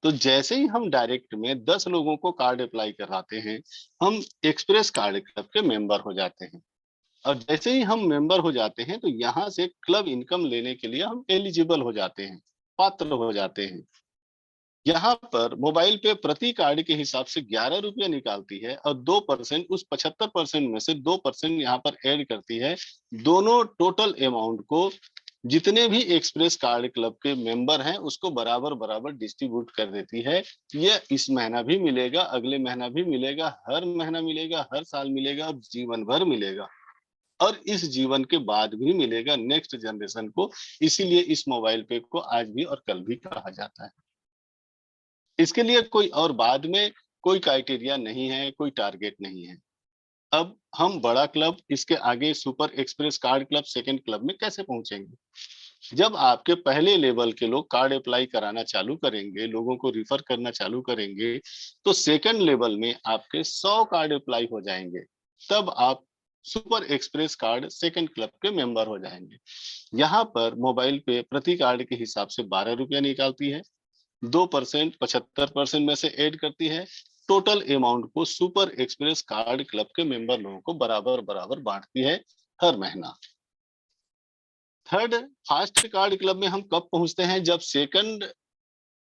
तो जैसे ही हम डायरेक्ट में 10 लोगों को कार्ड अप्लाई कराते हैं, हम एक्सप्रेस कार्ड क्लब के मेंबर हो जाते हैं। और जैसे ही हम मेंबर हो जाते हैं तो यहाँ से क्लब इनकम लेने के लिए हम एलिजिबल हो जाते हैं, पात्र हो जाते हैं। यहाँ पर मोबाइल पे प्रति कार्ड के हिसाब से 11 रुपया निकालती है और 2% उस 75% में से 2% यहाँ पर ऐड करती है। दोनों टोटल अमाउंट को जितने भी एक्सप्रेस कार्ड क्लब के मेंबर हैं उसको बराबर बराबर डिस्ट्रीब्यूट कर देती है। ये इस महीना भी मिलेगा, अगले महीना भी मिलेगा, हर महीना मिलेगा, हर साल मिलेगा और जीवन भर मिलेगा, और इस जीवन के बाद भी मिलेगा नेक्स्ट जनरेशन को। इसीलिए इस मोबाइल पे को आज भी और कल भी कहा जाता है। इसके लिए कोई और बाद में कोई क्राइटेरिया नहीं है, कोई टारगेट नहीं है। अब हम बड़ा क्लब, इसके आगे super express card club, second club में कैसे पहुंचेंगे? जब आपके पहले लेवल के लोग कार्ड अप्लाई कराना चालू करेंगे, लोगों को रिफर करना चालू करेंगे, तो सेकंड लेवल में आपके 100 कार्ड अप्लाई हो जाएंगे। तब आप super express card second club के मेंबर हो जाएंगे। यहाँ पर मोबाइल पे प्रति कार्ड के हिसाब से 12 रुपया निकालती है, 2% 75% में से ऐड करती है। टोटल अमाउंट को सुपर एक्सप्रेस कार्ड क्लब के मेंबर लोगों को बराबर बराबर बांटती है हर महीना। थर्ड फास्ट कार्ड क्लब में हम कब पहुंचते हैं? जब सेकंड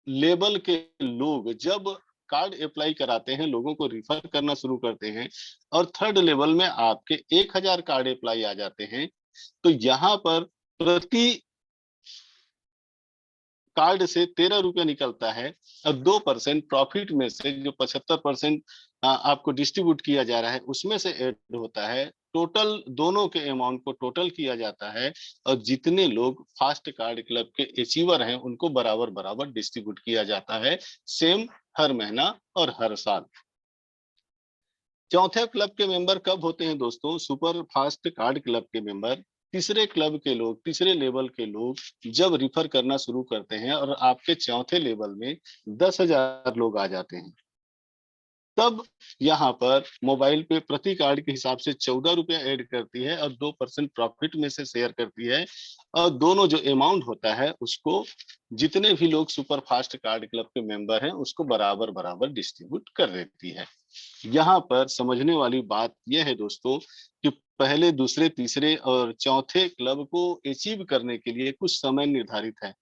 लेवल के लोग जब कार्ड अप्लाई कराते हैं, लोगों को रिफर करना शुरू करते हैं, और थर्ड लेवल में आपके 1,000 कार्ड अप्लाई आ जाते हैं, तो यहाँ पर प्रति कार्ड से 13 रुपया निकलता है। और 2% प्रॉफिट में से जो 75% आपको डिस्ट्रीब्यूट किया जा रहा है उसमें से ऐड होता है। टोटल दोनों के अमाउंट को टोटल किया जाता है, और जितने लोग फास्ट कार्ड क्लब के अचीवर हैं उनको बराबर बराबर डिस्ट्रीब्यूट किया जाता है, सेम हर महीना और हर साल। चौथे क्लब के मेंबर कब होते हैं दोस्तों? सुपर फास्ट कार्ड क्लब के मेंबर, तीसरे क्लब के लोग, तीसरे लेवल के लोग जब रिफर करना शुरू करते हैं और आपके चौथे लेवल में 10,000 लोग आ जाते हैं, तब यहाँ पर मोबाइल पे प्रति कार्ड के हिसाब से 14 रुपया ऐड करती है और 2% प्रॉफिट में से शेयर करती है। और दोनों जो अमाउंट होता है उसको जितने भी लोग सुपर फास्ट कार्ड क्लब के मेंबर हैं उसको बराबर बराबर डिस्ट्रीब्यूट कर देती है। यहाँ पर समझने वाली बात यह है दोस्तों कि पहले, दूसरे, तीसरे और चौथे क्लब को अचीव करने के लिए कुछ समय निर्धारित है।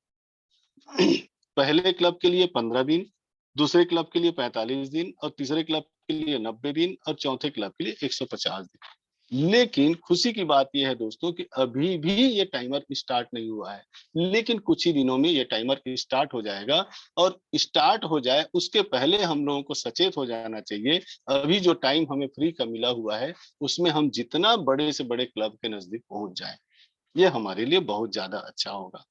पहले क्लब के लिए 15 दिन, दूसरे क्लब के लिए 45 दिन, और तीसरे क्लब के लिए 90 दिन, और चौथे क्लब के लिए 150 दिन। लेकिन खुशी की बात यह है दोस्तों कि अभी भी ये टाइमर स्टार्ट नहीं हुआ है, लेकिन कुछ ही दिनों में ये टाइमर स्टार्ट हो जाएगा। और स्टार्ट हो जाए उसके पहले हम लोगों को सचेत हो जाना चाहिए। अभी जो टाइम हमें फ्री का मिला हुआ है उसमें हम जितना बड़े से बड़े क्लब के नजदीक पहुंच जाए, ये हमारे लिए बहुत ज्यादा अच्छा होगा।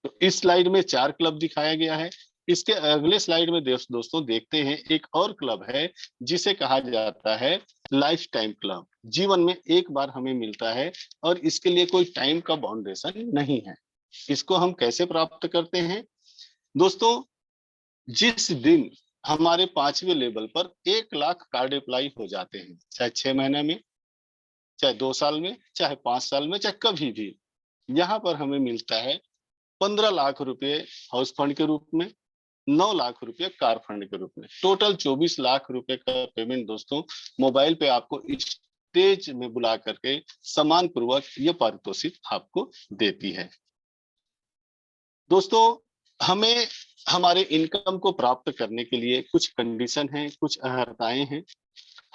तो इस स्लाइड में 4 क्लब दिखाया गया है। इसके अगले स्लाइड में दोस्तों देखते हैं एक और क्लब है जिसे कहा जाता है लाइफ टाइम क्लब। जीवन में एक बार हमें मिलता है और इसके लिए कोई टाइम का बाउंडेशन नहीं है। इसको हम कैसे प्राप्त करते हैं दोस्तों? जिस दिन हमारे 5वें लेवल पर 1 लाख कार्ड अप्लाई हो जाते हैं, चाहे 6 महीने में, चाहे 2 साल में, चाहे 5 साल में, चाहे कभी भी, यहाँ पर हमें मिलता है 15 लाख रुपए हाउस फंड के रूप में, 9 लाख रुपए कार फंड के रूप में, टोटल 24 लाख रुपए का पेमेंट दोस्तों मोबाइल पे आपको स्टेज में बुला करके सम्मान पूर्वक ये पारितोषिक आपको देती है। दोस्तों, हमें हमारे इनकम को प्राप्त करने के लिए कुछ कंडीशन है, कुछ अहर्ताएं हैं।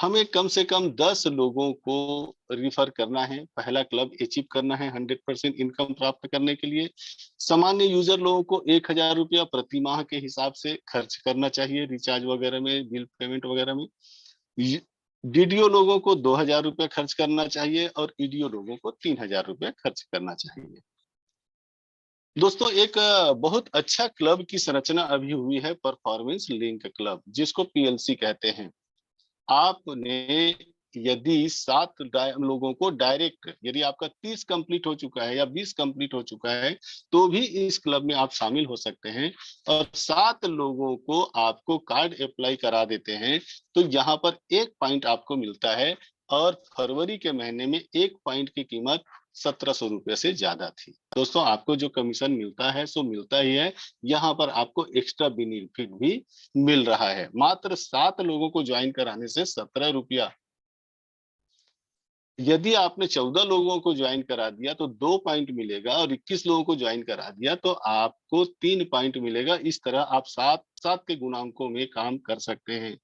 हमें कम से कम 10 लोगों को रिफर करना है, पहला क्लब अचीव करना है 100% इनकम प्राप्त करने के लिए। सामान्य यूजर लोगों को 1,000 रुपया प्रति माह के हिसाब से खर्च करना चाहिए, रिचार्ज वगैरह में, बिल पेमेंट वगैरह में। डीडीओ लोगों को 2,000 रुपया खर्च करना चाहिए और ईडीओ लोगों को 3,000 रुपया खर्च करना चाहिए। दोस्तों, एक बहुत अच्छा क्लब की संरचना अभी हुई है, परफॉर्मेंस लिंक क्लब, जिसको पीएलसी कहते हैं। आपने यदि 7 लोगों को डायरेक्ट, यदि आपका 30 कंप्लीट हो चुका है या 20 कंप्लीट हो चुका है, तो भी इस क्लब में आप शामिल हो सकते हैं। और 7 लोगों को आपको कार्ड अप्लाई करा देते हैं तो यहाँ पर 1 पॉइंट आपको मिलता है। और फरवरी के महीने में 1 पॉइंट की कीमत 1,700 रुपये से ज्यादा थी। दोस्तों, आपको जो कमीशन मिलता है सो मिलता ही है, यहाँ पर आपको एक्स्ट्रा बेनिफिट भी मिल रहा है। मात्र 7 लोगों को ज्वाइन कराने से 17 रुपया। यदि आपने 14 लोगों को ज्वाइन करा दिया तो 2 पॉइंट मिलेगा, और 21 लोगों को ज्वाइन करा दिया तो आपको 3 पॉइंट मिलेगा। इस तरह आप 7 7 के गुणांकों में काम कर सकते हैं।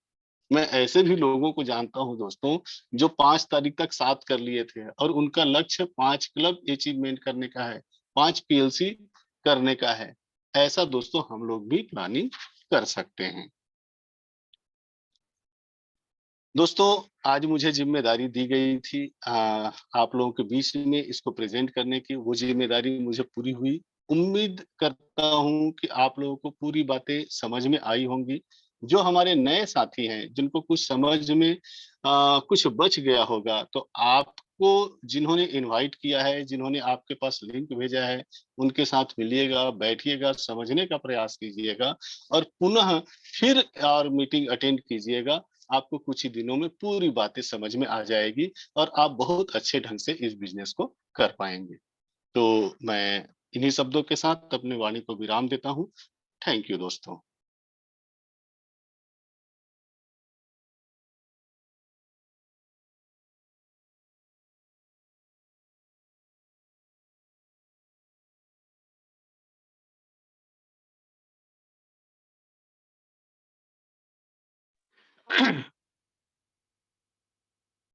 मैं ऐसे भी लोगों को जानता हूं दोस्तों, जो 5 तारीख तक 7 कर लिए थे और उनका लक्ष्य 5 क्लब अचीवमेंट करने का है, 5 पीएलसी करने का है। ऐसा दोस्तों हम लोग भी प्लानिंग कर सकते हैं। दोस्तों, आज मुझे जिम्मेदारी दी गई थी आप लोगों के बीच में इसको प्रेजेंट करने की। वो जिम्मेदारी मुझे पूरी हुई। उम्मीद करता हूं कि आप लोगों को पूरी बातें समझ में आई होंगी। जो हमारे नए साथी हैं, जिनको कुछ समझ में कुछ बच गया होगा, तो आपको जिन्होंने इनवाइट किया है, जिन्होंने आपके पास लिंक भेजा है, उनके साथ मिलिएगा, बैठिएगा, समझने का प्रयास कीजिएगा और पुनः फिर और मीटिंग अटेंड कीजिएगा। आपको कुछ ही दिनों में पूरी बातें समझ में आ जाएगी और आप बहुत अच्छे ढंग से इस बिजनेस को कर पाएंगे। तो मैं इन्हीं शब्दों के साथ अपनी वाणी को विराम देता हूँ। थैंक यू दोस्तों।